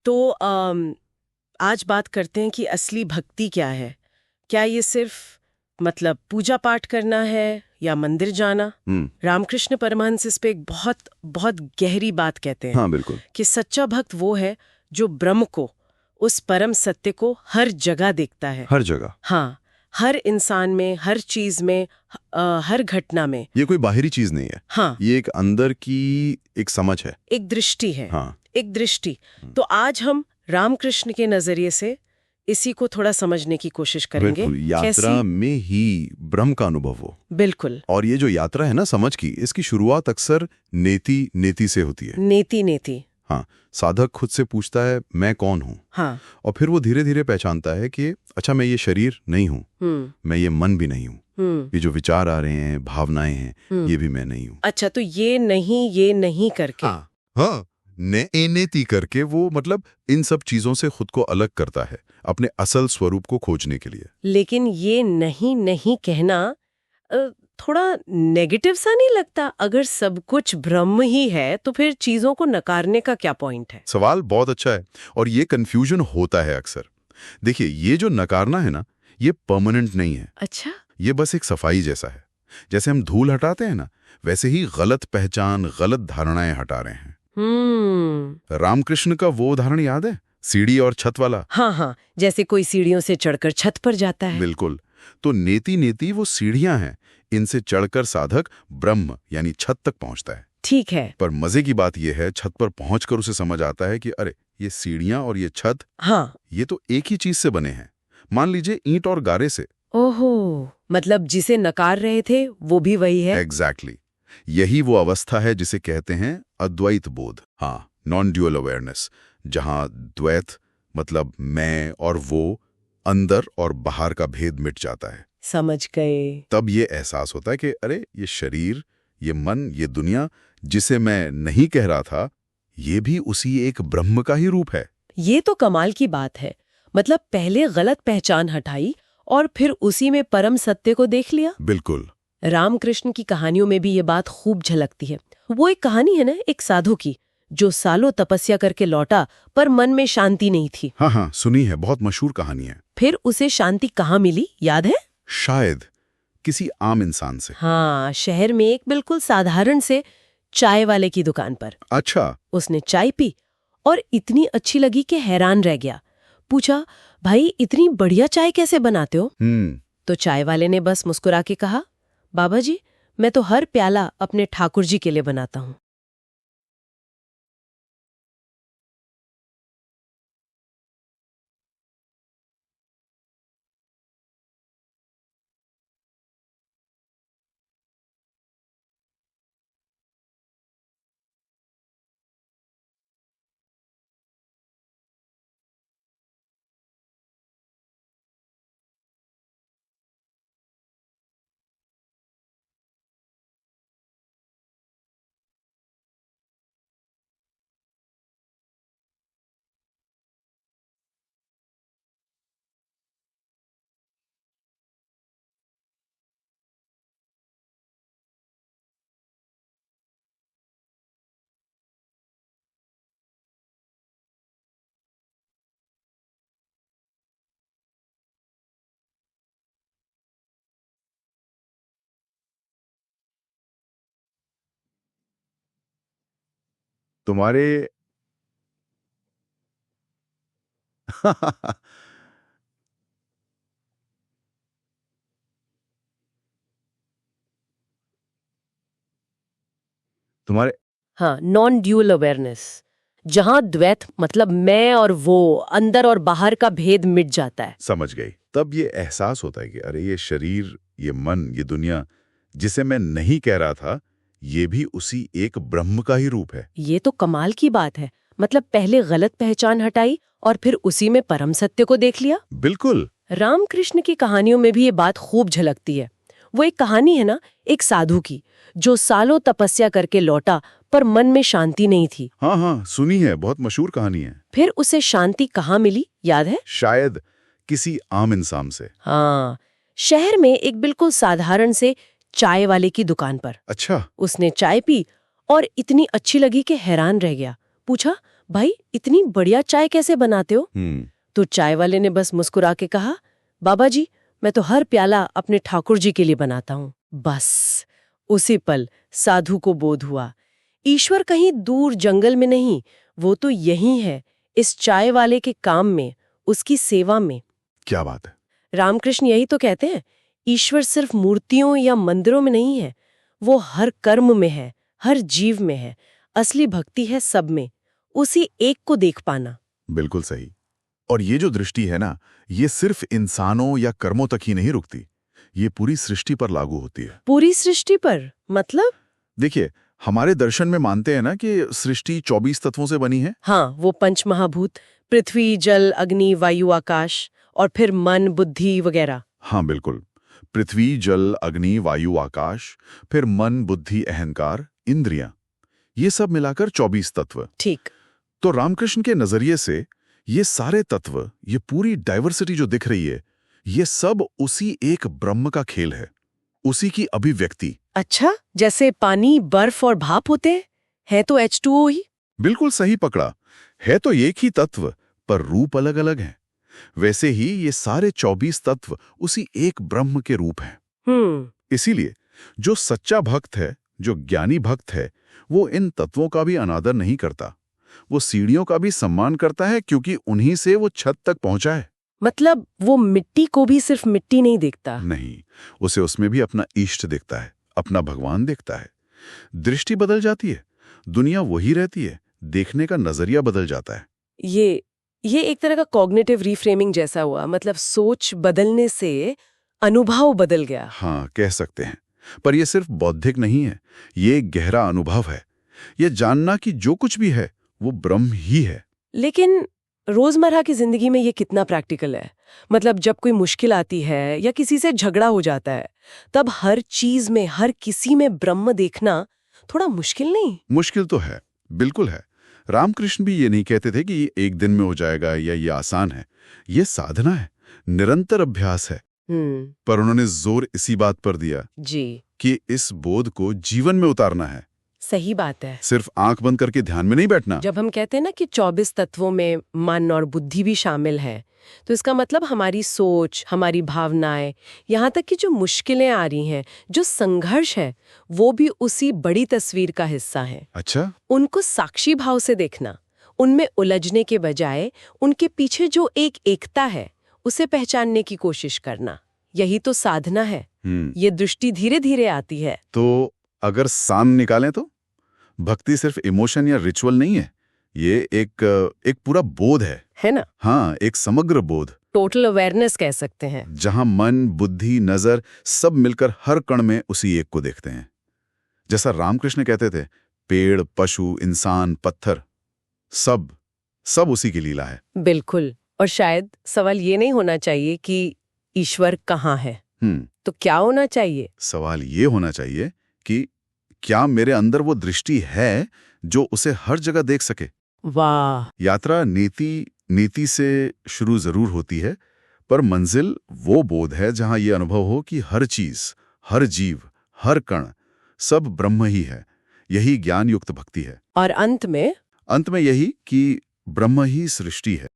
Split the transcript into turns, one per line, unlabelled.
तो आज बात करते हैं कि असली भक्ति क्या है। क्या ये सिर्फ मतलब पूजा पाठ करना है या मंदिर जाना? रामकृष्ण परमहंस इस पे एक बहुत बहुत गहरी बात कहते हैं।
हाँ बिल्कुल।
कि सच्चा भक्त वो है जो ब्रह्म को, उस परम सत्य को हर जगह देखता है।
हर जगह।
हाँ, हर इंसान में, हर चीज में, हर घटना में।
ये कोई बाहरी चीज नहीं है।
हाँ,
ये एक अंदर की एक समझ है,
एक दृष्टि है।
हाँ।
एक दृष्टि। तो आज हम रामकृष्ण के नजरिए से इसी को थोड़ा समझने की कोशिश करेंगे।
बिल्कुल, यात्रा में ही ब्रह्म का अनुभव हो।
बिल्कुल।
और ये जो यात्रा है ना समझ की, इसकी शुरुआत अक्सर नेति नेति से होती है।
नेति नेति।
हाँ, साधक खुद से पूछता है मैं कौन हूँ।
हाँ।
और फिर वो धीरे धीरे पहचानता है कि अच्छा मैं ये शरीर नहीं हूँ, मैं ये मन भी नहीं हूँ, ये जो विचार आ रहे हैं, भावनाएं हैं, ये भी मैं नहीं हूँ।
अच्छा, तो ये नहीं करके
हाँ, नेति करके वो मतलब इन सब चीजों से खुद को अलग करता है अपने असल स्वरूप को खोजने के लिए।
लेकिन ये नहीं कहना थोड़ा नेगेटिव सा नहीं लगता? अगर सब कुछ ब्रह्म ही है तो फिर चीजों को नकारने का क्या पॉइंट है?
सवाल बहुत अच्छा है और ये कंफ्यूजन होता है अक्सर। देखिए, ये जो नकारना है ना, ये परमानेंट नहीं है।
अच्छा।
ये बस एक सफाई जैसा है। जैसे हम धूल हटाते हैं ना, वैसे ही गलत पहचान, गलत धारणाएं हटा रहे हैं। रामकृष्ण का वो उदाहरण याद है, सीढ़ी और छत वाला?
हाँ, जैसे कोई सीढ़ियों से चढ़कर छत पर जाता है।
बिल्कुल। तो नेति नेति वो सीढ़ियां हैं, इनसे चढ़कर साधक ब्रह्म यानी छत तक पहुंचता है।
ठीक है।
पर मजे की बात यह है, छत पर पहुंचकर उसे समझ आता है कि अरे ये सीढ़ियां और ये छत,
हाँ,
ये तो एक ही चीज से बने हैं। मान लीजिए ईंट और गारे से।
ओहो, मतलब जिसे नकार रहे थे वो भी वही है।
एग्जैक्टली। यही वो अवस्था है जिसे कहते हैं अद्वैत बोध। हाँ, नॉन ड्यूअल अवेयरनेस, जहां द्वैत मतलब मैं और वो, अंदर और बाहर का भेद मिट जाता है।
समझ गए।
तब ये एहसास होता है कि अरे ये शरीर, ये मन, ये दुनिया जिसे मैं नहीं कह रहा था, ये भी उसी एक ब्रह्म का ही रूप है।
ये तो कमाल की बात है। मतलब पहले गलत पहचान हटाई और फिर उसी में परम सत्य को देख लिया।
बिल्कुल।
रामकृष्ण की कहानियों में भी ये बात खूब झलकती है। वो एक कहानी है ना, एक साधु की जो सालों तपस्या करके लौटा पर मन में शांति नहीं थी।
हाँ, सुनी है, बहुत मशहूर कहानी है।
फिर उसे शांति कहाँ मिली, याद है?
शायद किसी आम इंसान से।
हाँ, शहर में एक बिल्कुल साधारण से चाय वाले की दुकान पर।
अच्छा।
उसने चाय पी और इतनी अच्छी लगी कि हैरान रह गया। पूछा, भाई इतनी बढ़िया चाय कैसे बनाते हो? तो चाय वाले ने बस मुस्कुरा के कहा, बाबा जी, मैं तो हर प्याला अपने ठाकुर जी के लिए बनाता हूँ।
तुम्हारे तुम्हारे
हाँ, नॉन ड्यूअल अवेयरनेस, जहां द्वैत मतलब मैं और वो, अंदर और बाहर का भेद मिट जाता है।
समझ गई। तब ये एहसास होता है कि अरे ये शरीर, ये मन, ये दुनिया जिसे मैं नहीं कह रहा था, ये भी उसी एक ब्रह्म का ही रूप है।
ये तो कमाल की बात है। मतलब पहले गलत पहचान हटाई और फिर उसी में परम सत्य को देख लिया।
बिल्कुल।
रामकृष्ण की कहानियों में भी ये बात खूब झलकती है। वो एक कहानी है ना, एक साधु की जो सालों तपस्या करके लौटा पर मन में शांति नहीं थी।
हाँ, सुनी है, बहुत मशहूर कहानी है।
फिर उसे शांति कहाँ मिली, याद है?
शायद किसी आम इंसान से।
हाँ, शहर में एक बिल्कुल साधारण से चाय वाले की दुकान पर।
अच्छा।
उसने चाय पी और इतनी अच्छी लगी कि हैरान रह गया। पूछा, भाई इतनी बढ़िया चाय कैसे बनाते हो? तो चाय वाले ने बस मुस्कुरा के कहा, बाबा जी मैं तो हर प्याला अपने ठाकुर जी के लिए बनाता हूँ। बस उसी पल साधु को बोध हुआ, ईश्वर कहीं दूर जंगल में नहीं, वो तो यही है, इस चाय वाले के काम में, उसकी सेवा में।
क्या बात है।
रामकृष्ण यही तो कहते हैं, ईश्वर सिर्फ मूर्तियों या मंदिरों में नहीं है, वो हर कर्म में है, हर जीव में है। असली भक्ति है सब में, उसी एक को देख पाना।
बिल्कुल सही। और ये जो दृष्टि है ना, ये सिर्फ इंसानों या कर्मों तक ही नहीं रुकती, ये पूरी सृष्टि पर लागू होती है।
पूरी सृष्टि पर मतलब?
देखिए, हमारे दर्शन में मानते हैं ना कि सृष्टि 24 तत्वों से बनी है।
हाँ, वो पंच महाभूत, पृथ्वी, जल, अग्नि, वायु, आकाश, और फिर मन, बुद्धि वगैरह।
हाँ बिल्कुल, पृथ्वी, जल, अग्नि, वायु, आकाश, फिर मन, बुद्धि, अहंकार, इंद्रियां, ये सब मिलाकर 24 तत्व।
ठीक।
तो रामकृष्ण के नजरिए से ये सारे तत्व, ये पूरी डाइवर्सिटी जो दिख रही है, ये सब उसी एक ब्रह्म का खेल है, उसी की अभिव्यक्ति।
अच्छा, जैसे पानी, बर्फ और भाप होते हैं, है तो H2O ही।
बिल्कुल सही पकड़ा, है तो एक ही तत्व पर रूप अलग अलग हैं। वैसे ही ये सारे 24 तत्व उसी एक ब्रह्म के रूप हैं। इसीलिए जो सच्चा भक्त है, जो ज्ञानी भक्त है, वो इन तत्वों का भी अनादर नहीं करता, वो सीढ़ियों का भी सम्मान करता है, क्योंकि उन्हीं से वो छत तक पहुंचा है।
मतलब वो मिट्टी को भी सिर्फ मिट्टी नहीं देखता।
नहीं, उसे उसमें भी अपना इष्ट दिखता है, अपना भगवान दिखता है। दृष्टि बदल जाती है, दुनिया वही रहती है, देखने का नजरिया बदल जाता है।
ये एक तरह का कॉग्निटिव रीफ्रेमिंग जैसा हुआ, मतलब सोच बदलने से अनुभव बदल गया।
हाँ, कह सकते हैं। पर यह सिर्फ बौद्धिक नहीं है, ये एक गहरा अनुभव है, ये जानना कि जो कुछ भी है वो ब्रह्म ही है।
लेकिन रोजमर्रा की जिंदगी में ये कितना प्रैक्टिकल है? मतलब जब कोई मुश्किल आती है या किसी से झगड़ा हो जाता है, तब हर चीज में, हर किसी में ब्रह्म देखना थोड़ा मुश्किल नहीं?
मुश्किल तो है, बिल्कुल है। रामकृष्ण भी ये नहीं कहते थे कि ये एक दिन में हो जाएगा या ये आसान है। ये साधना है, निरंतर अभ्यास है। पर उन्होंने जोर इसी बात पर दिया
जी
कि इस बोध को जीवन में उतारना है।
सही बात है।
सिर्फ आंख बंद करके ध्यान में नहीं बैठना।
जब हम कहते हैं ना कि 24 तत्वों में मन और बुद्धि भी शामिल है, तो इसका मतलब हमारी सोच, हमारी भावनाएं, यहाँ तक कि जो मुश्किलें आ रही हैं, जो संघर्ष है, वो भी उसी बड़ी तस्वीर का हिस्सा है।
अच्छा,
उनको साक्षी भाव से देखना, उनमें उलझने के बजाय उनके पीछे जो एक एकता है, उसे पहचानने की कोशिश करना, यही तो साधना है। ये दृष्टि धीरे धीरे आती है।
तो अगर सान निकालें तो भक्ति सिर्फ इमोशन या रिचुअल नहीं है, ये एक पूरा बोध है
ना?
हाँ, एक समग्र बोध,
टोटल अवेयरनेस कह सकते हैं, जहां
मन, बुद्धि, नजर सब मिलकर हर कण में उसी एक को देखते हैं। जैसा रामकृष्ण कहते थे, पेड़, पशु, इंसान, पत्थर, सब उसी की लीला है।
बिल्कुल। और शायद सवाल ये नहीं होना चाहिए कि ईश्वर कहाँ है, तो क्या होना चाहिए? सवाल
ये होना चाहिए कि क्या मेरे अंदर वो दृष्टि है जो उसे हर जगह देख सके।
वाह!
यात्रा नीति से शुरू जरूर होती है, पर मंजिल वो बोध है जहां ये अनुभव हो कि हर चीज, हर जीव, हर कण सब ब्रह्म ही है। यही ज्ञान युक्त भक्ति है।
और अंत में
यही कि ब्रह्म ही सृष्टि है।